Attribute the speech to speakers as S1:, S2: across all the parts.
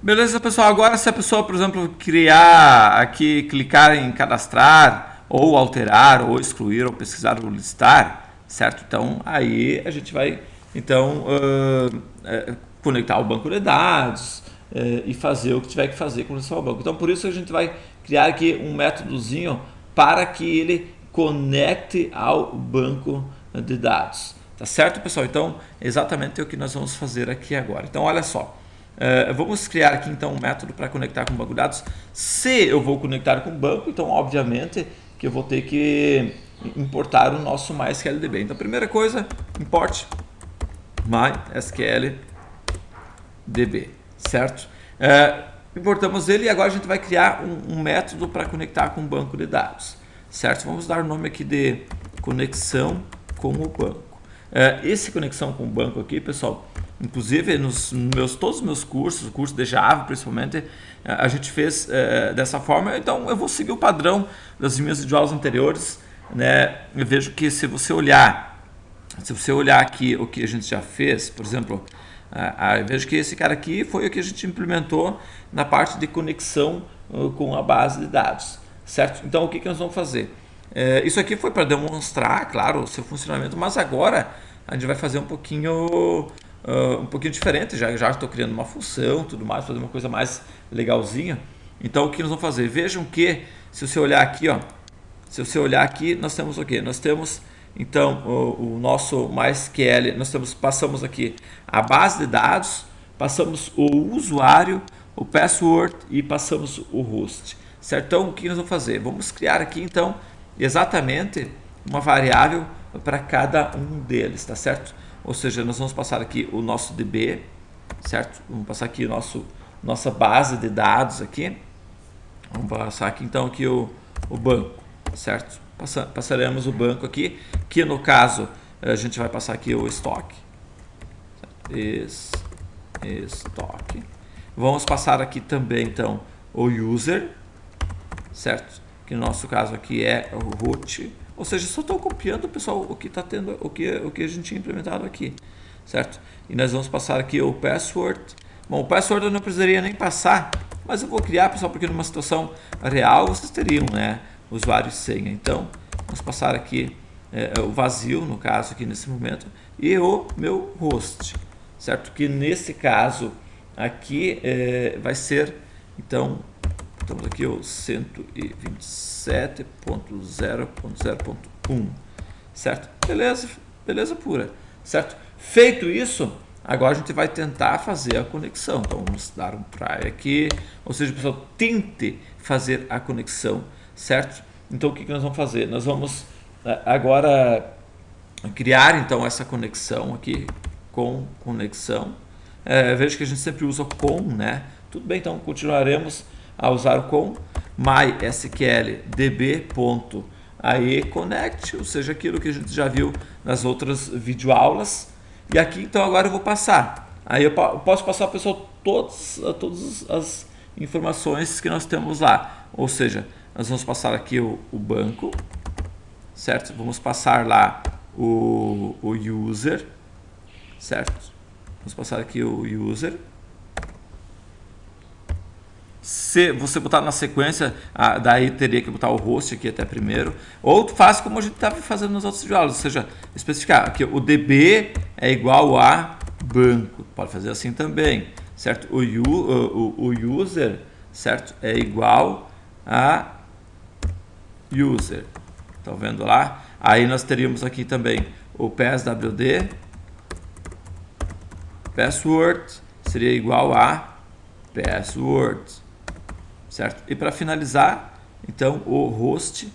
S1: Beleza, pessoal. Agora, se a pessoa, por exemplo, criar aqui, clicar em cadastrar, ou alterar, ou excluir, ou pesquisar, ou listar, certo? Então, aí a gente vai, então, conectar o banco de dados e fazer o que tiver que fazer com relação ao banco. Então, por isso a gente vai criar aqui um métodozinho para que ele conecte ao banco de dados. Tá certo, pessoal? Então, exatamente o que nós vamos fazer aqui agora. Então, olha só. Vamos criar aqui então um método para conectar com o banco de dados. Se eu vou conectar com o banco, então obviamente que eu vou ter que importar o nosso MySQLDB. Então, a primeira coisa, import MySQLDB, certo? Importamos ele e agora a gente vai criar um método para conectar com o banco de dados, certo? Vamos dar o nome aqui de conexão com o banco. Esse conexão com o banco aqui, pessoal, inclusive todos os meus cursos, o curso de Java principalmente, a gente fez dessa forma. Então eu vou seguir o padrão das minhas videoaulas anteriores, né? Eu vejo que se você olhar aqui o que a gente já fez, por exemplo, eu vejo que esse cara aqui foi o que a gente implementou na parte de conexão com a base de dados, certo? Então o que nós vamos fazer? Isso aqui foi para demonstrar, claro, o seu funcionamento, mas agora a gente vai fazer um pouquinho diferente. Já estou criando uma função, tudo mais, fazer uma coisa mais legalzinha. Então o que nós vamos fazer? Vejam que se você olhar aqui, ó, nós temos o quê? Nós temos então o nosso MySQL, passamos aqui a base de dados, passamos o usuário, o password e passamos o host, certo? Então o que nós vamos fazer? Vamos criar aqui então exatamente uma variável para cada um deles, tá certo? Ou seja, nós vamos passar aqui o nosso DB, certo? Vamos passar aqui nossa base de dados aqui. Vamos passar aqui então aqui o banco, certo? Passaremos o banco aqui, que no caso a gente vai passar aqui o estoque. Estoque. Vamos passar aqui também então o user, certo? Que no nosso caso aqui é o root. Ou seja, só estou copiando, pessoal, o que está tendo, o que a gente tinha implementado aqui, certo? E nós vamos passar aqui o password. Bom, o password eu não precisaria nem passar, mas eu vou criar, pessoal, porque numa situação real vocês teriam, né, usuário e senha. Então, vamos passar aqui o vazio, no caso aqui nesse momento, e o meu host, certo? Que nesse caso aqui vai ser, então, estamos aqui o 127.0.0.1, certo? Beleza pura, certo? Feito isso, agora a gente vai tentar fazer a conexão. Então vamos dar um try aqui, ou seja, pessoal, tente fazer a conexão, certo? Então o que nós vamos fazer? Nós vamos agora criar então essa conexão aqui com conexão. Veja que a gente sempre usa com, né? Tudo bem, então continuaremos a usar com mysqldb.aeconnect, ou seja, aquilo que a gente já viu nas outras videoaulas. E aqui então agora eu vou passar. Aí eu posso passar para o pessoal todas as informações que nós temos lá. Ou seja, nós vamos passar aqui o banco, certo? Vamos passar lá o user, certo? Vamos passar aqui o user. Se você botar na sequência, daí teria que botar o host aqui até primeiro. Ou faz como a gente estava fazendo nas outras videoaulas, ou seja, especificar aqui o DB é igual a banco. Pode fazer assim também, certo? O user, certo, é igual a user. Estão vendo lá? Aí nós teríamos aqui também o passwd, password seria igual a password, certo? E para finalizar, então o host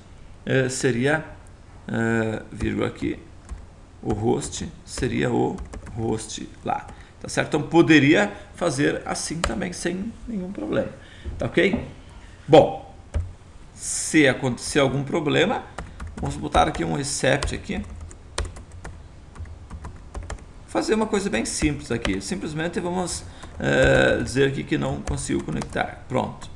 S1: seria, vírgula aqui, o host seria o host lá, tá certo? Então poderia fazer assim também sem nenhum problema, tá ok? Bom, se acontecer algum problema, vamos botar aqui um except aqui. Fazer uma coisa bem simples aqui, simplesmente vamos dizer aqui que não conseguiu conectar. Pronto,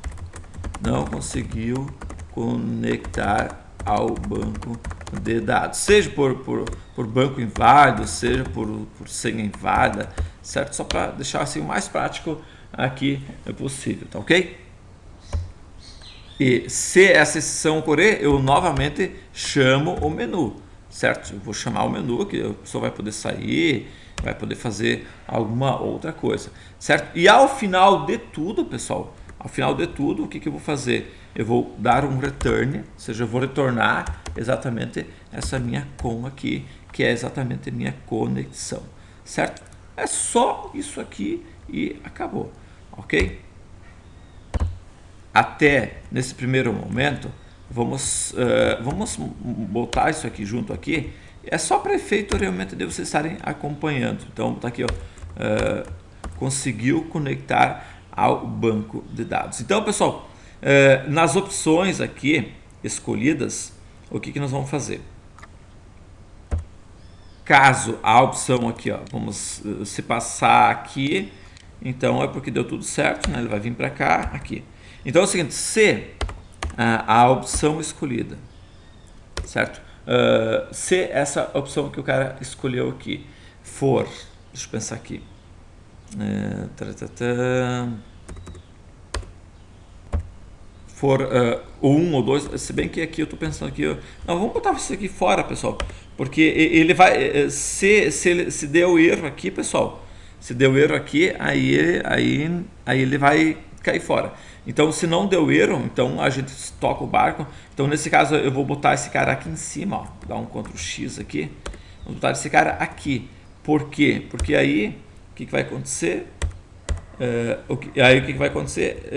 S1: não conseguiu conectar ao banco de dados, seja por banco inválido, seja por senha inválida, certo? Só para deixar assim o mais prático aqui é possível, tá ok? E se essa exceção ocorrer, eu novamente chamo o menu, certo? Eu vou chamar o menu, que a pessoa vai poder sair, vai poder fazer alguma outra coisa, certo? E ao final de tudo, pessoal, ao final de tudo, o que eu vou fazer? Eu vou dar um return, ou seja, eu vou retornar exatamente essa minha com aqui, que é exatamente a minha conexão, certo? É só isso aqui e acabou, ok? Até nesse primeiro momento, vamos botar isso aqui junto aqui. É só para efeito realmente de vocês estarem acompanhando. Então, tá aqui, ó, conseguiu conectar ao banco de dados. Então, pessoal, nas opções aqui escolhidas, o que nós vamos fazer? Caso a opção aqui, ó, vamos se passar aqui, então é porque deu tudo certo, né? Ele vai vir para cá, aqui. Então é o seguinte, se a opção escolhida, certo? Se essa opção que o cara escolheu aqui for, deixa eu pensar aqui, for o 1 ou 2, se bem que aqui eu estou pensando aqui, não, vamos botar isso aqui fora, pessoal, porque ele vai, se deu erro aqui, pessoal, se deu erro aqui, aí ele vai cair fora. Então, se não deu erro, então a gente toca o barco. Então, nesse caso, eu vou botar esse cara aqui em cima, ó, dar um Ctrl X aqui, vou botar esse cara aqui. Por quê? Porque aí, o que vai acontecer? Aí o que vai acontecer?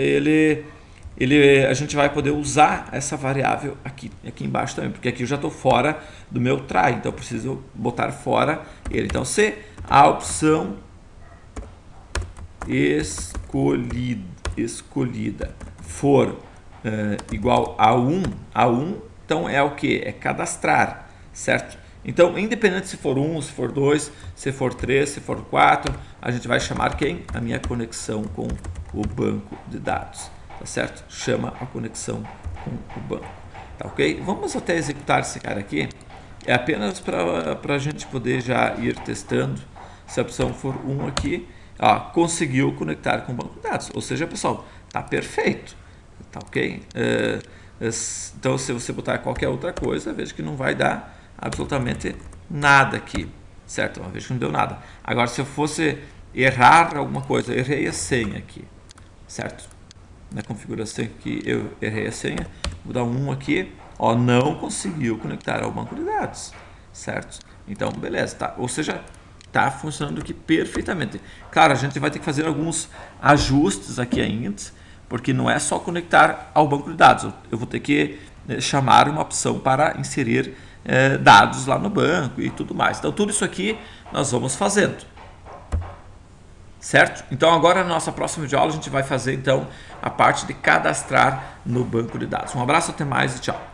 S1: A gente vai poder usar essa variável aqui embaixo também, porque aqui eu já estou fora do meu try, então eu preciso botar fora ele. Então, se a opção escolhida for igual a 1, então é o que? É cadastrar, certo? Então, independente se for 1, se for 2, se for 3, se for 4, a gente vai chamar quem? A minha conexão com o banco de dados, tá certo? Chama a conexão com o banco, tá ok? Vamos até executar esse cara aqui, é apenas para a gente poder já ir testando. Se a opção for 1 aqui, ó, conseguiu conectar com o banco de dados, ou seja, pessoal, tá perfeito, tá ok? Então, se você botar qualquer outra coisa, veja que não vai dar absolutamente nada aqui, certo? Uma vez que não deu nada. Agora, se eu fosse errar alguma coisa, eu errei a senha aqui, certo? Na configuração aqui, eu errei a senha, vou dar um aqui, ó, não conseguiu conectar ao banco de dados, certo? Então, beleza, tá? Ou seja, tá funcionando aqui perfeitamente. Claro, a gente vai ter que fazer alguns ajustes aqui ainda, porque não é só conectar ao banco de dados. Eu vou ter que chamar uma opção para inserir dados lá no banco e tudo mais. Então, tudo isso aqui nós vamos fazendo, certo? Então, agora na nossa próxima videoaula a gente vai fazer então a parte de cadastrar no banco de dados. Um abraço, até mais e tchau.